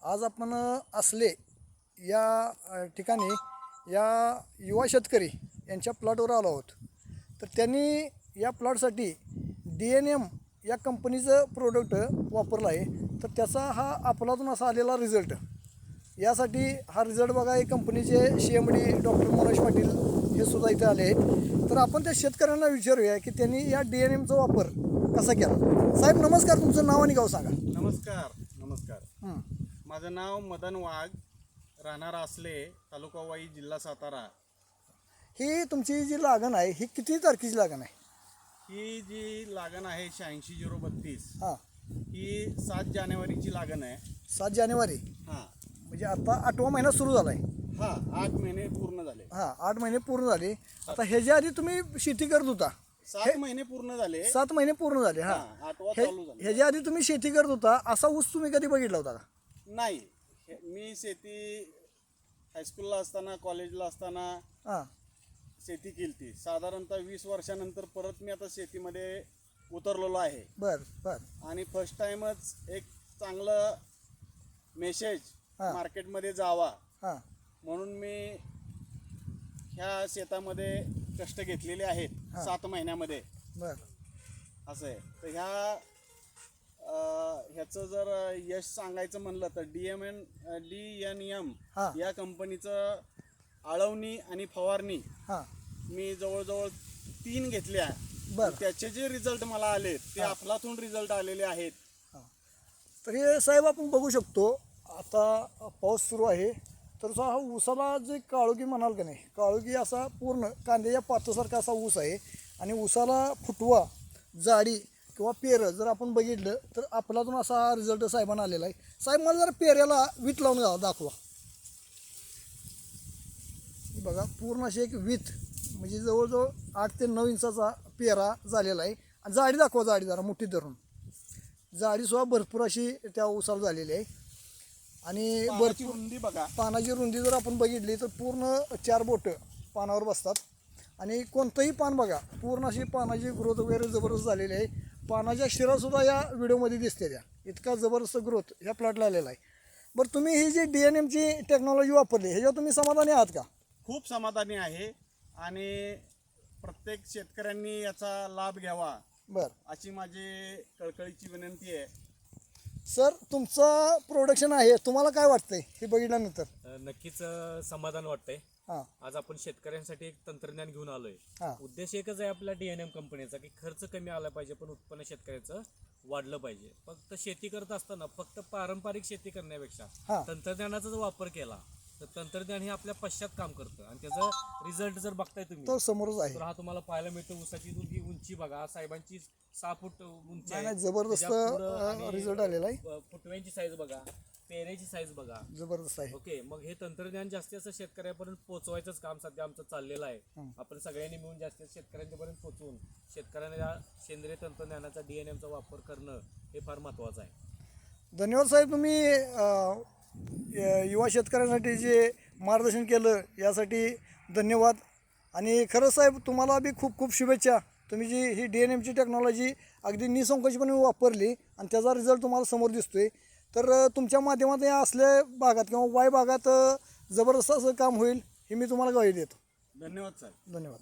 आज आपण असले या ठिकाणी या युवा शेतकरी यांच्या प्लॉटवर आलो आहोत. तर त्यांनी या प्लॉटसाठी DNM या कंपनीचं प्रोडक्ट वापरलं आहे. तर त्याचा हा आपलातून असा आलेला रिझल्ट, यासाठी हा रिझल्ट बघा, हे कंपनीचे CMD डॉक्टर मनोज पाटील हे सुद्धा इथे आले आहेत. तर आपण त्या शेतकऱ्यांना विचारूया की त्यांनी या DNMचा वापर कसा केला. साहेब नमस्कार, तुमचं नाव आणि गाव सांगा. नमस्कार. माझं नाव मदन वाघ, राहणार असले, तालुका वाई, जिल्हा सातारा. ही तुमची जी लागण आहे ही किती तारखेची लागण आहे? ही जी लागण आहे 86-032, हां, ही 7 जानेवारीची लागण आहे. 7 जानेवारी, हां म्हणजे आता 8वा महिना सुरू झाला आहे. हां 8 महिने पूर्ण झाले. हां, 8 महिने पूर्ण झाले. आता ह्याच्या आधी तुम्ही शेती करत होता? 7 महिने पूर्ण झाले. 7 महिने पूर्ण झाले. हां, 8वा चालू झाला. ह्याच्या आधी तुम्ही शेती करत होता, असा ऊस तुम्ही कधी बघितला होता का? नाही, मी शेती हायस्कूलला असताना, कॉलेजला असताना हां, शेती केली. साधारणतः 20 वर्षानंतर परत मी आता शेतीमध्ये उतरलेलो आहे. बर. आणि फर्स्ट टाइमच एक चांगलं मेसेज हां. मार्केटमध्ये जावा हां, म्हणून मी ह्या शेतामध्ये कष्ट घेतलेले आहेत. हां. 7 महिन्यामध्ये बर. असं आहे. तर ह्याचं जर यश सांगायचं म्हणलं तर DNM हां. या कंपनीचं आळवणी आणि फवारणी हां, मी जवळजवळ 3 घेतल्या. बर. त्याचे जे रिझल्ट मला आले ते आपलातून रिझल्ट आलेले आहेत. तर हे साहेब आपण बघू शकतो, आता पाऊस सुरू आहे. तर हा ऊसाला जे काळोखी म्हणाल का नाही, काळोखी असा पूर्ण कांद्याच्या पातासारखा असा ऊस आहे. आणि ऊसाला फुटवा, जाडी किंवा पेरं जर आपण बघितलं तर आपलातून असा हा रिझल्ट साहेबांना आलेला आहे. साहेब मला जरा पेऱ्याला वीट लावून दाखवा. बघा, पूर्ण अशी एक वीथ, म्हणजे जवळजवळ 8 ते 9 इंचाचा पेरा झालेला आहे. आणि जाडी दाखवा, जाडी जरा मोठी धरून. जाडीसुद्धा भरपूर अशी त्या ऊसाला झालेली आहे. आणि पानाची रुंदी बघा, पानाची रुंदी जर आपण बघितली तर पूर्ण 4 बोटं पानावर बसतात. आणि कोणतंही पान बघा, पूर्ण अशी पानाची ग्रोथ वगैरे जबरदस्त झालेली आहे. पानाच्या शिरासुद्धा या व्हिडिओमध्ये दिसते त्या, इतका जबरदस्त ग्रोथ ह्या प्लॉटला आलेला आहे. बरं, तुम्ही ही जी DNMची टेक्नॉलॉजी वापरली ह्याच्यावर तुम्ही समाधानी आहात का? खूप समाधानी आहे. आणि प्रत्येक शेतकऱ्यांनी याचा लाभ घ्यावा बरं अशी माझी कळकळीची विनंती आहे. सर, तुमचं प्रोडक्शन आहे, तुम्हाला काय वाटतंय हे बघितल्यानंतर? नक्कीच समाधान वाटतंय. हां, आज आपण शेतकऱ्यांसाठी एक तंत्रज्ञान घेऊन आलोय. हां, उद्देश एकच आहे आपल्या DNM कंपनीचा, की खर्च कमी आला पाहिजे पण उत्पन्न शेतकऱ्याचं वाढलं पाहिजे. फक्त शेती करत असताना फक्त पारंपरिक शेती करण्यापेक्षा हां. तंत्रज्ञानाचा जर वापर केला तर तंत्रज्ञान हे आपल्या पश्चात काम करतं. आणि त्याचा रिझल्ट जर बघताय तुम्ही तो समोरच आहे. तर हा तुम्हाला पाहायला मिळतो. ऊसाची उंची बघा, साहेबांची 6 फूट उंची नाही, आहे. जबरदस्त त्याच्या पुढं आणि रिझल्ट आलेला आहे. फुटव्यांची साईज बघा, पेरेची साईज बघा. जबरदस्त आहे. ओके, मग हे तंत्रज्ञान जास्तीत जास्त शेतकऱ्यापर्यंत पोहोचवायचंच काम सध्या आमचं चाललेलं आहे. आपण सगळ्यांनी मिळून जास्तीत शेतकऱ्यांपर्यंत पोहोचवून शेतकऱ्यांना या सेंद्रिय तंत्रज्ञानाचा DNMचा वापर करणं हे फार महत्त्वाचं आहे. धन्यवाद साहेब, तुम्ही युवा शेतकऱ्यांसाठी जे मार्गदर्शन केलं यासाठी धन्यवाद. आणि खरंच साहेब, तुम्हाला बी खूप खूप शुभेच्छा. तुम्ही जी ही DNMची टेक्नॉलॉजी अगदी निसंकोचपणे वापरली आणि त्याचा रिझल्ट तुम्हाला समोर दिसतोय. तर तुमच्या माध्यमातून या असल्या भागात किंवा वाय भागात जबरदस्त असं काम होईल हे मी तुम्हाला ग्वाही देतो. धन्यवाद साहेब. धन्यवाद.